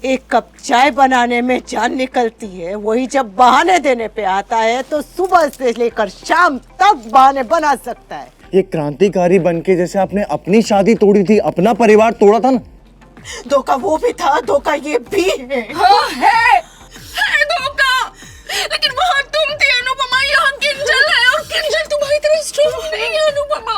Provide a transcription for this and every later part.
एक कप चाय बनाने में जान निकलती है, वही जब बहाने देने पे आता है तो सुबह से लेकर शाम तक बहाने बना सकता है। ये क्रांतिकारी बनके जैसे आपने अपनी शादी तोड़ी थी, अपना परिवार तोड़ा था ना। धोखा वो भी था, धोखा ये भी है। हाँ है धोखा, लेकिन वहाँ तुम थी अनुपमा, यहाँ किंजल है और किंजल तुम्हारी तरह स्ट्रॉन्ग नहीं है अनुपमा।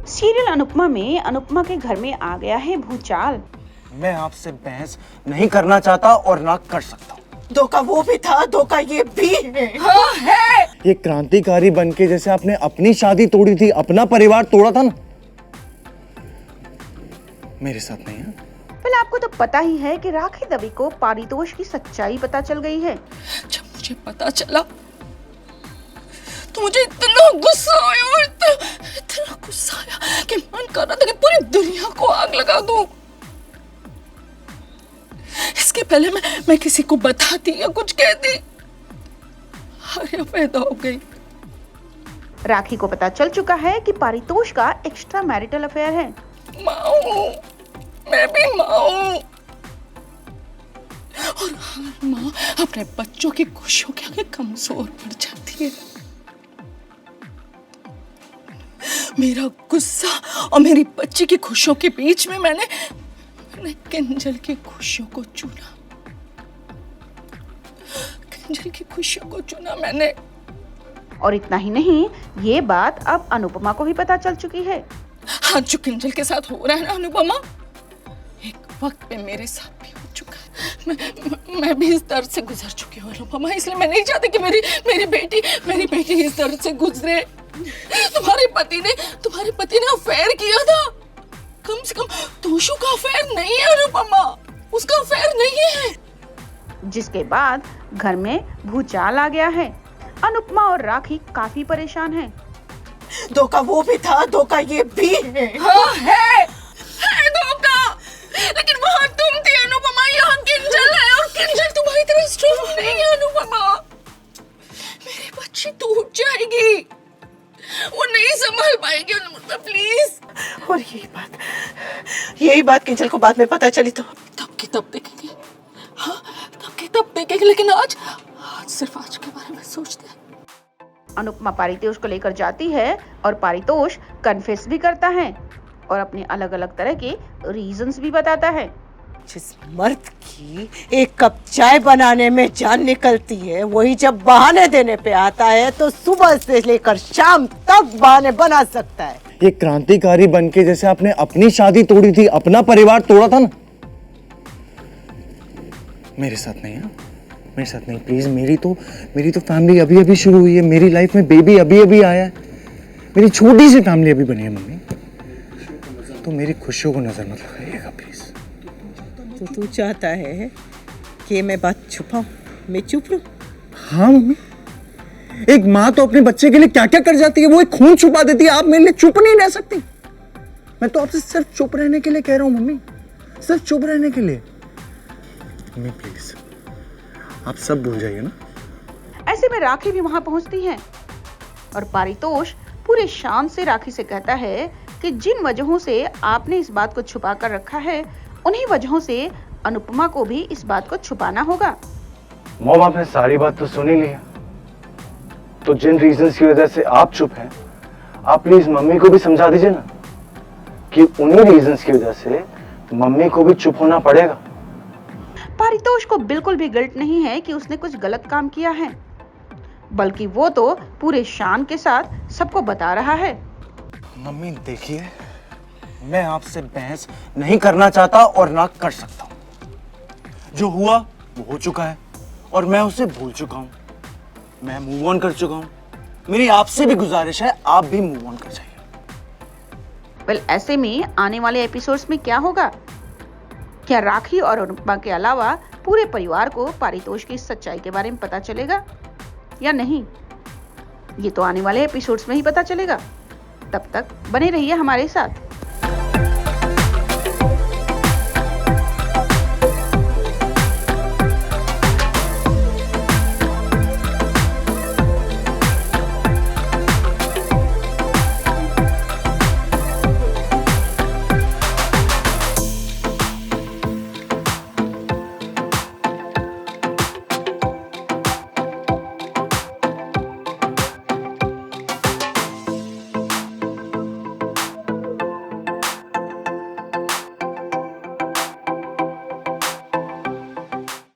सीरियल अनुपमा में अनुपमा के घर में आ गया है भूचाल। मैं आपसे बहस नहीं करना चाहता और ना कर सकता। धोखा वो भी था, धोखा ये भी है। हाँ है। ये क्रांतिकारी बनके जैसे आपने अपनी शादी तोड़ी थी, अपना परिवार तोड़ा था ना। मेरे साथ नहीं है। पहले आपको तो पता ही है कि राखी दवी को पारितोष की सच्चाई पता चल गई है। जब मुझे पता चला तो मुझे इतना गुस्सा आया और इतना गुस्सा आया कि मन कर रहा था कि पूरी दुनिया को आग लगा दूं। इसके पहले मैं किसी को बताती या कुछ कहती, आर्या पैदा हो गई। राखी को पता चल चुका है कि पारितोष का एक्स्ट्रा मैरिटल अफेयर है। माँ, मैं भी माँ हूँ और हर माँ अपने बच्चों की खुशियों के आगे कमजोर पड़ जाती है। मेरा गुस्सा और मेरी बच्ची की खुशियों के बीच में मैंने किंजल की खुशियों को चुना। किंजल की खुशियों को चुना मैंने। और इतना ही नहीं, ये बात अब अनुपमा को भी पता चल चुकी है। हाँ, जो किंजल के साथ हो रहा है ना अनुपमा, एक वक्त पे मेरे साथ भी हो चुका है। मैं भी इस दर्द से गुजर चुकी हूँ अनुपमा, इसलिए मैं नहीं चाहती कि मेरी बेटी इस दर्द से गुजरे। तुम्हारे पति ने अफेयर किया था। कम से कम तोशु का अफेयर नहीं है अनुपमा, उसका अफेयर नहीं है। जिसके बाद घर में भूचाल आ गया है। अनुपमा और राखी काफी परेशान हैं। धोखा वो भी था, धोखा ये भी है। हाँ है धोखा, लेकिन वहाँ तुम थी अनुपमा, यहाँ किंजल है और किंजल तुम्हारी तरह स्ट्रॉन्ग नहीं है अनुपमा। मेरी बच्ची टूट जाएगी, वो नहीं संभाल पाएगी अनुपमा, प्लीज। और यही बात किंजल को बाद में पता चली तो तब की तब देखेंगे। हाँ, तब की तब देखेंगे, लेकिन आज सिर्फ आज के बारे में सोचते हैं। अनुपमा पारितोष को लेकर जाती है और पारितोष कन्फेस भी करता है और अपने अलग अलग तरह के रीजंस भी बताता है। जिस मर्द की एक कप चाय बनाने में जान निकलती है, वही जब बहाने देने पे आता है तो सुबह से लेकर शाम तक बहाने बना सकता है। ये क्रांतिकारी बनके जैसे आपने अपनी शादी तोड़ी थी, अपना परिवार तोड़ा था ना। मेरे साथ नहीं है। मेरे साथ नहीं, प्लीज। मेरी तो फैमिली अभी अभी शुरू हुई है। मेरी लाइफ में बेबी अभी अभी आया है। मेरी छोटी सी फैमिली अभी बनी है मम्मी, तो मेरी खुशियों को नजर मत लगाइएगा प्लीज। तो तू चाहता है कि मैं बात छुपाऊं, मैं चुप रहूं? हाँ मम्मी, एक माँ तो अपने बच्चे के लिए क्या क्या कर जाती है, वो एक खून छुपा देती है। आप मेरे लिए चुप नहीं रह सकती। मैं तो आपसे सिर्फ चुप रहने के लिए कह रहा हूँ मम्मी, सिर्फ चुप रहने के लिए। मम्मी प्लीज, आप सब भूल जाइए ना। ऐसे में राखी भी वहां पहुंचती है और पारितोष पूरे शान से राखी से कहता है कि जिन वजहों से आपने इस बात को छुपा कर रखा है, उन्हीं वजहों से अनुपमा को भी इस बात को छुपाना होगा। मॉम, आपने सारी बात तो सुन ही ली है, तो जिन रीजंस की वजह से आप चुप हैं, आप प्लीज मम्मी को भी समझा दीजिए ना कि उन्हीं रीजंस की वजह से मम्मी को भी चुप होना पड़ेगा। पारितोष को बिल्कुल भी गिल्ट नहीं है कि उसने कुछ गलत काम किया है, बल्कि वो तो पूरे शान के साथ सबको बता रहा है। मम्मी देखिए, मैं आपसे बहस नहीं करना चाहता और ना कर सकता हूं। जो हुआ वो हो चुका है और मैं उसे भूल चुका हूं। मैं मूव ऑन कर चुका हूं। मेरी आपसे भी गुजारिश है, आप भी मूव ऑन कर जाइए। वेल, ऐसे में आने वाले एपिसोड्स में क्या होगा? क्या राखी और अनुपमा के अलावा पूरे परिवार को पारितोष की सच्चाई के बारे में पता चलेगा या नहीं? ये तो आने वाले एपिसोड्स में ही पता चलेगा। तब तक बने रहिए हमारे साथ।